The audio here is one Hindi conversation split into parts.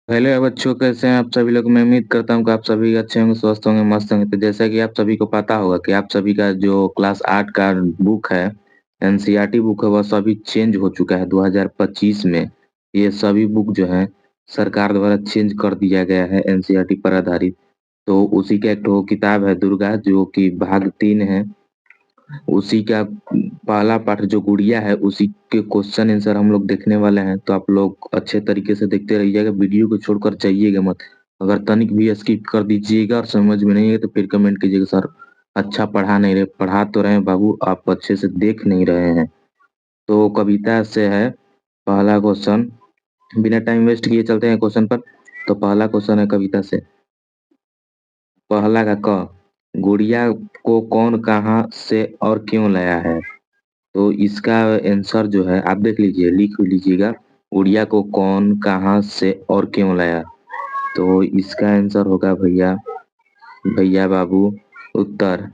हेलो बच्चों, कैसे हैं आप सभी लोग। मैं उम्मीद करता हूँ कि आप सभी अच्छे होंगे, स्वस्थ होंगे, मस्त होंगे। तो जैसा कि आप सभी को पता होगा कि आप सभी का जो क्लास 8 का बुक है, एनसीईआरटी बुक है, वह सभी चेंज हो चुका है 2025 में। ये सभी बुक जो है सरकार द्वारा चेंज कर दिया गया है एनसीईआरटी पर आधारित। तो उसी का एक ठो किताब है दुर्गा, जो कि भाग 3 है। उसी का पहला पाठ जो गुड़िया है, उसी के क्वेश्चन आंसर हम लोग देखने वाले हैं। तो आप लोग अच्छे तरीके से देखते रहिएगा, वीडियो को छोड़कर जाइएगा मत। अगर तनिक भी स्किप कर दीजिएगा और समझ में नहीं है तो फिर कमेंट कीजिएगा, सर अच्छा पढ़ा नहीं रहे। पढ़ा तो रहे हैं बाबू, आप अच्छे से देख नहीं रहे हैं। तो कविता से है पहला क्वेश्चन। बिना टाइम वेस्ट किए चलते हैं क्वेश्चन पर। तो पहला क्वेश्चन है कविता से, पहला का क, गुड़िया को कौन कहाँ से और क्यों लाया है। तो इसका आंसर जो है आप देख लीजिए, लिख लीजिएगा। गुड़िया को कौन कहाँ से और क्यों लाया। तो इसका आंसर होगा भैया, भैया बाबू, उत्तर,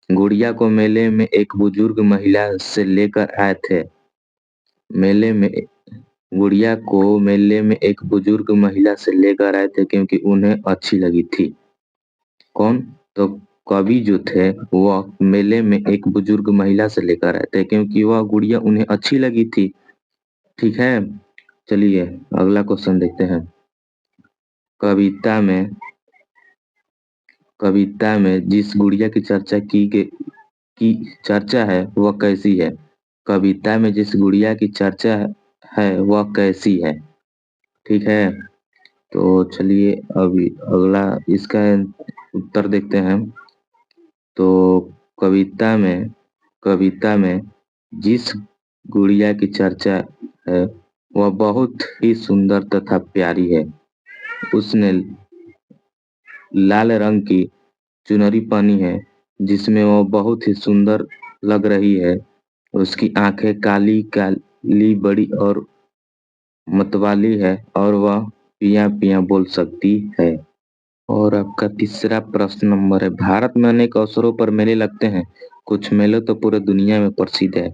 गुड़िया को मेले में एक बुजुर्ग महिला से लेकर आए थे। मेले में गुड़िया को मेले में एक बुजुर्ग महिला से लेकर आए थे क्योंकि उन्हें अच्छी लगी थी। कौन? तो कवि जो थे वह मेले में एक बुजुर्ग महिला से लेकर आए थे क्योंकि वह गुड़िया उन्हें अच्छी लगी थी। ठीक है, चलिए अगला क्वेश्चन देखते हैं। कविता में कविता में जिस गुड़िया की की चर्चा है वह कैसी है। कविता में जिस गुड़िया की चर्चा है वह कैसी है। ठीक है, तो चलिए अभी अगला इसका उत्तर देखते हैं। तो कविता में जिस गुड़िया की चर्चा है वह बहुत ही सुंदर तथा प्यारी है। उसने लाल रंग की चुनरी पहनी है जिसमें वह बहुत ही सुंदर लग रही है। उसकी आंखें काली काली बड़ी और मतवाली है और वह पिया पिया बोल सकती है। और आपका तीसरा प्रश्न नंबर है, भारत में अनेक अवसरों पर मेले लगते हैं। कुछ मेले तो पूरे दुनिया में प्रसिद्ध है।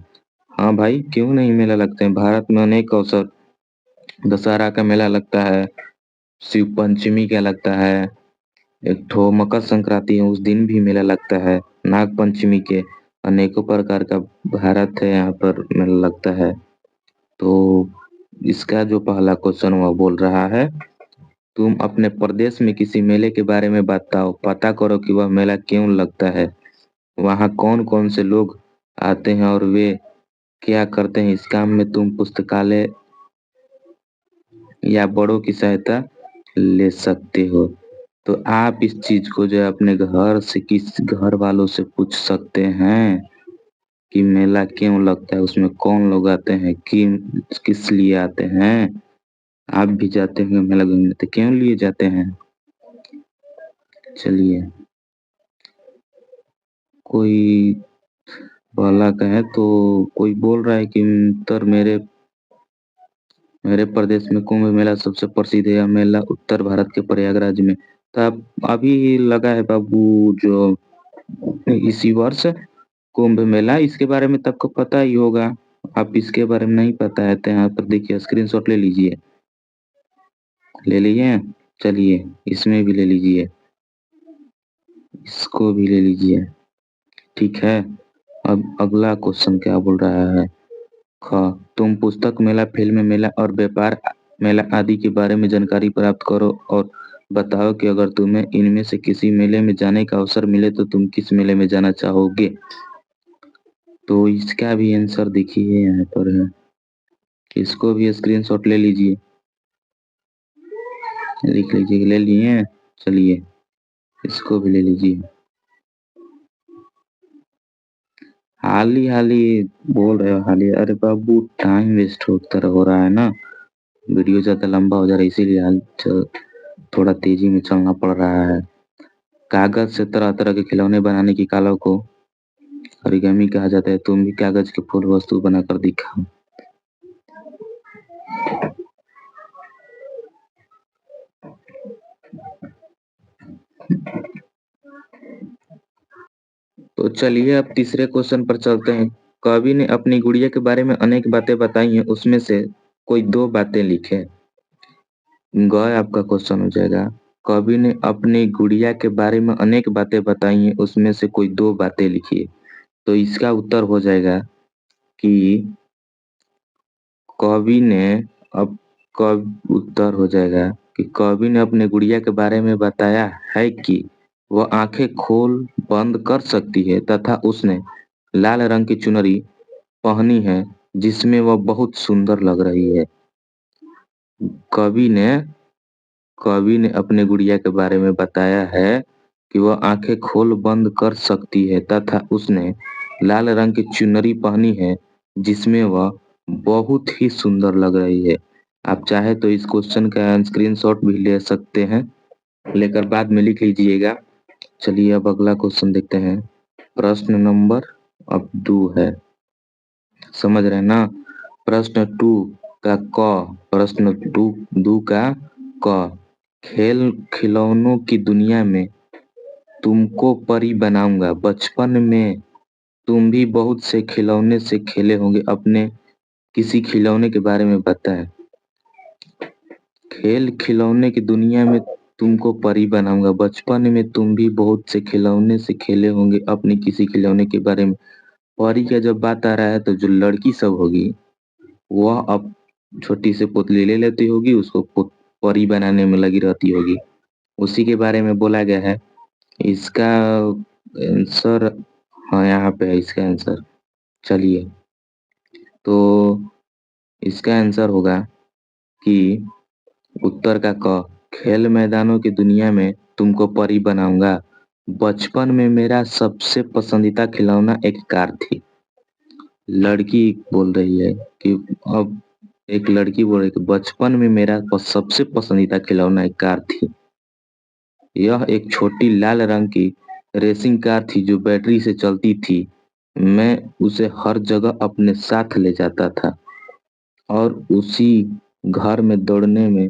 हाँ भाई, क्यों नहीं मेला लगते हैं। भारत में अनेक अवसर, दशहरा का मेला लगता है, शिव पंचमी का लगता है, एक ठो मकर संक्रांति है उस दिन भी मेला लगता है, नाग पंचमी के, अनेकों प्रकार का भारत है यहाँ पर मेला लगता है। तो इसका जो पहला क्वेश्चन हुआ बोल रहा है, तुम अपने प्रदेश में किसी मेले के बारे में बताओ, पता करो कि वह मेला क्यों लगता है, वहाँ कौन कौन से लोग आते हैं और वे क्या करते हैं। इस काम में तुम पुस्तकालय या बड़ों की सहायता ले सकते हो। तो आप इस चीज को जो है अपने घर से, किस घर वालों से पूछ सकते हैं कि मेला क्यों लगता है, उसमें कौन लोग आते हैं, किस लिए आते हैं। आप भी जाते हैं मेला घूमने तो क्यों लिए जाते हैं। चलिए, कोई पहला का है तो कोई बोल रहा है कि उत्तर, मेरे प्रदेश में कुंभ मेला सबसे प्रसिद्ध है। यह मेला उत्तर भारत के प्रयागराज में, तो अब अभी लगा है बाबू, जो इसी वर्ष कुंभ मेला, इसके बारे में तो आपको पता ही होगा। आप इसके बारे में नहीं पता है तो यहाँ पर देखिए स्क्रीनशॉट ले लीजिए। ले लिए, चलिए इसमें भी ले लीजिए, इसको भी ले लीजिए। ठीक है, अब अगला क्वेश्चन क्या बोल रहा है। ख, तुम पुस्तक मेला, फिल्म मेला और व्यापार मेला आदि के बारे में जानकारी प्राप्त करो और बताओ कि अगर तुम्हें इनमें से किसी मेले में जाने का अवसर मिले तो तुम किस मेले में जाना चाहोगे। तो इसका भी आंसर देखिए यहाँ पर है, इसको भी स्क्रीनशॉट ले लीजिए, लिख लीजिए। ले लिए, चलिए इसको भी ले लीजिए। हाली हाली बोल रहे हो, हाली, अरे बाबू टाइम वेस्ट होता हो रहा है ना, वीडियो ज्यादा लंबा हो जा रहा है, इसीलिए थोड़ा तेजी में चलना पड़ रहा है। कागज से तरह तरह के खिलौने बनाने की कला को ओरिगामी कहा जाता है। तुम भी कागज के फूल वस्तु बनाकर दिखाओ। तो चलिए अब तीसरे क्वेश्चन पर चलते हैं। कवि ने अपनी गुड़िया के बारे में अनेक बातें बताई हैं, उसमें से कोई दो बातें लिखे। ग आपका क्वेश्चन हो जाएगा। कवि ने अपनी गुड़िया के बारे में अनेक बातें बताई हैं, उसमें से कोई 2 बातें लिखिए। तो इसका उत्तर हो जाएगा कि कवि ने अब कब उत्तर हो जाएगा कि कवि ने अपने गुड़िया के बारे में बताया है कि वह आंखें खोल बंद कर सकती है तथा उसने लाल रंग की चुनरी पहनी है जिसमें वह बहुत सुंदर लग रही है। कवि ने कवि ने अपने गुड़िया के बारे में बताया है कि वह आंखें खोल बंद कर सकती है तथा उसने लाल रंग की चुनरी पहनी है जिसमें वह बहुत ही सुंदर लग रही है। आप चाहे तो इस क्वेश्चन का स्क्रीनशॉट भी ले सकते हैं, लेकर बाद में लिख लीजिएगा। चलिए अब अगला क्वेश्चन देखते हैं। प्रश्न नंबर अब 2 है, समझ रहे हैं ना। प्रश्न 2 का क, प्रश्न 2 का क, खेल खिलौनों की दुनिया में तुमको परी बनाऊंगा। बचपन में तुम भी बहुत से खिलौने से खेले होंगे, अपने किसी खिलौने के बारे में बताएं। खेल खिलौने की दुनिया में तुमको परी बनाऊंगा। बचपन में तुम भी बहुत से खिलौने से खेले होंगे, अपने किसी खिलौने के बारे में। परी का जब बात आ रहा है तो जो लड़की सब होगी वह अब छोटी सी पुतली ले लेती होगी, उसको परी बनाने में लगी रहती होगी। उसी के बारे में बोला गया है। इसका आंसर, हाँ यहाँ पे है इसका आंसर। चलिए, तो इसका आंसर होगा कि उत्तर का क, खेल मैदानों की दुनिया में तुमको परी बनाऊंगा। बचपन में मेरा सबसे पसंदीदा खिलौना एक कार थी। लड़की बोल रही है कि अब एक लड़की बोल रही है कि बचपन में मेरा सबसे पसंदीदा खिलौना एक कार थी। यह एक छोटी लाल रंग की रेसिंग कार थी जो बैटरी से चलती थी। मैं उसे हर जगह अपने साथ ले जाता था और उसी घर में दौड़ने में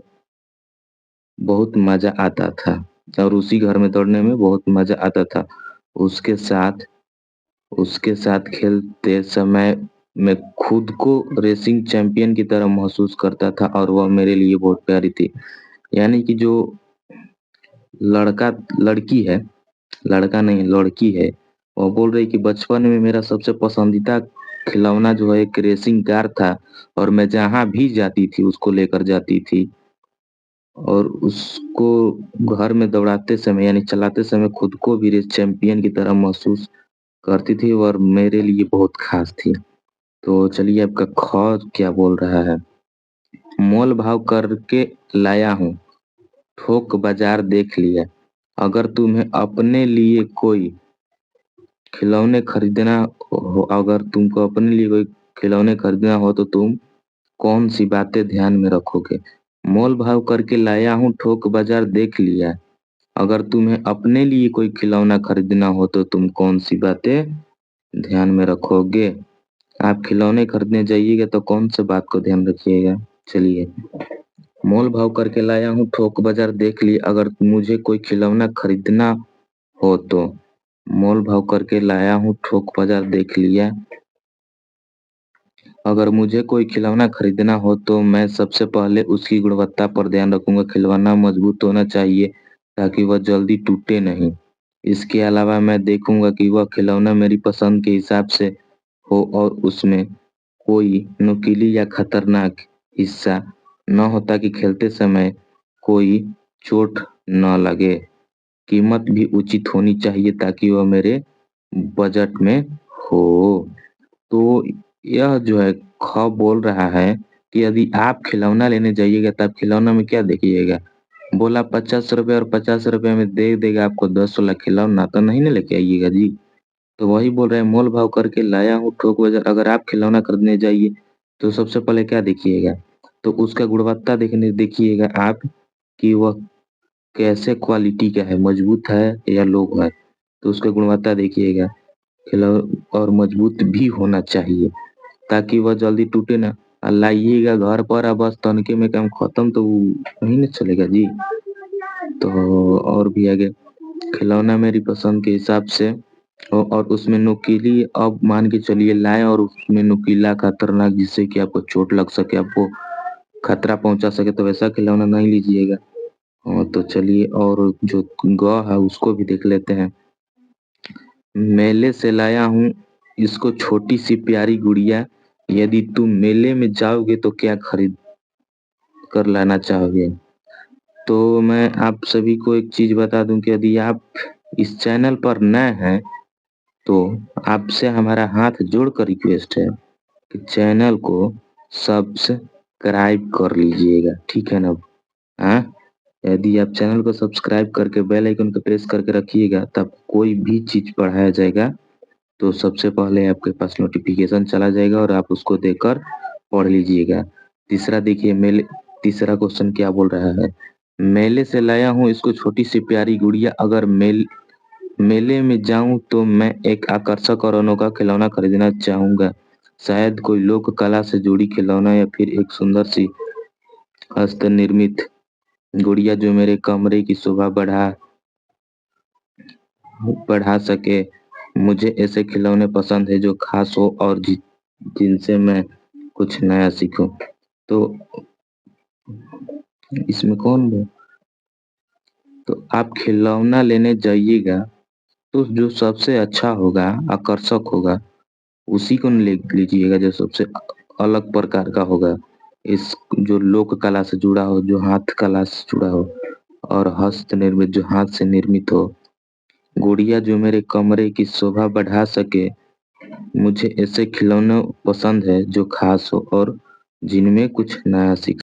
बहुत मजा आता था और उसी घर में दौड़ने में बहुत मजा आता था। उसके साथ उसके साथ खेलते समय मैं खुद को रेसिंग चैंपियन की तरह महसूस करता था और वह मेरे लिए बहुत प्यारी थी। यानी कि जो लड़का लड़की है, लड़का नहीं लड़की है, वो बोल रही कि बचपन में मेरा सबसे पसंदीदा खिलौना जो है एक रेसिंग कार था और मैं जहाँ भी जाती थी उसको लेकर जाती थी और उसको घर में दौड़ाते समय यानी चलाते समय खुद को भी रेस चैंपियन की तरह महसूस करती थी और मेरे लिए बहुत खास थी। तो चलिए आपका ख क्या बोल रहा है। मोल भाव करके लाया हूँ, थोक बाजार देख लिया। अगर तुम्हें अपने लिए कोई खिलौने खरीदना हो, अगर तुमको अपने लिए कोई खिलौने खरीदना हो तो तुम कौन सी बातें ध्यान में रखोगे। मोल भाव करके लाया हूँ, थोक बाजार देख लिया। अगर तुम्हें अपने लिए कोई खिलौना खरीदना हो तो तुम कौन सी बातें ध्यान में रखोगे। आप खिलौने खरीदने जाइएगा तो कौन से बात को ध्यान रखिएगा। चलिए, मोल भाव करके लाया हूँ, थोक बाजार देख लिए। अगर मुझे कोई खिलौना खरीदना हो तो मोल भाव करके लाया हूँ, थोक बाजार देख लिया। अगर मुझे कोई खिलौना खरीदना हो तो मैं सबसे पहले उसकी गुणवत्ता पर ध्यान रखूंगा। खिलौना मजबूत होना चाहिए ताकि वह जल्दी टूटे नहीं। इसके अलावा मैं देखूंगा कि वह खिलौना मेरी पसंद के हिसाब से हो और उसमें कोई नुकीली या खतरनाक हिस्सा न हो ताकि खेलते समय कोई चोट न लगे। कीमत भी उचित होनी चाहिए ताकि वह मेरे बजट में हो। तो यह जो है ख बोल रहा है कि यदि आप खिलौना लेने जाइएगा तो आप खिलौना में क्या देखिएगा। बोला 50 रुपए और 50 रुपए में दे देगा आपको 10 वाला खिलौना तो नहीं ना लेके आइएगा जी। तो वही बोल रहे हैं मोल भाव करके लाया हूँ थोक बाजार। अगर आप खिलौना खरीदने जाइए तो सबसे पहले क्या देखिएगा, तो उसका गुणवत्ता देखिएगा आप कि वह कैसे क्वालिटी का है, मजबूत है या लो है। तो उसका गुणवत्ता देखिएगा, खिलौ और मजबूत भी होना चाहिए ताकि वह जल्दी टूटे ना। लाइएगा घर पर बस तनके में काम खत्म तो वो नहीं ना चलेगा जी। तो और भी आगे, खिलौना मेरी पसंद के हिसाब से और उसमें नुकीली, अब मान के चलिए लाए और उसमें नुकीला खतरनाक जिससे कि आपको चोट लग सके, आपको खतरा पहुंचा सके तो वैसा खिलौना नहीं लीजिएगा। तो चलिए और जो ग है उसको भी देख लेते हैं। मेले से लाया हूँ इसको छोटी सी प्यारी गुड़िया, यदि तुम मेले में जाओगे तो क्या खरीद कर लाना चाहोगे। तो मैं आप सभी को एक चीज बता दूं कि यदि आप इस चैनल पर नए हैं तो आपसे हमारा हाथ जोड़कर रिक्वेस्ट है कि चैनल को सब्सक्राइब कर लीजिएगा, ठीक है ना। हाँ, यदि आप चैनल को सब्सक्राइब करके बेल आइकन को प्रेस करके रखिएगा तब कोई भी चीज पढ़ाया जाएगा तो सबसे पहले आपके पास नोटिफिकेशन चला जाएगा और आप उसको देखकर पढ़ लीजिएगा। तीसरा देखिए मेले तीसरा क्वेश्चन क्या बोल रहा है। मेले से लाया हूँ इसको छोटी सी प्यारी गुड़िया, अगर मेले में जाऊं तो मैं एक आकर्षक और अनोखा खिलौना खरीदना चाहूंगा। शायद कोई लोक कला से जुड़ी खिलौना या फिर एक सुंदर सी हस्त निर्मित गुड़िया जो मेरे कमरे की शोभा बढ़ा सके। मुझे ऐसे खिलौने पसंद है जो खास हो और जिनसे मैं कुछ नया सीखूं। तो इसमें कौन है? तो आप खिलौना लेने जाइएगा तो जो सबसे अच्छा होगा, आकर्षक होगा, उसी को ले लीजिएगा जो सबसे अलग प्रकार का होगा। इस जो लोक कला से जुड़ा हो, जो हाथ कला से जुड़ा हो और हस्त निर्मित जो हाथ से निर्मित हो। गुड़िया जो मेरे कमरे की शोभा बढ़ा सके। मुझे ऐसे खिलौने पसंद है जो खास हो और जिनमें कुछ नया सीख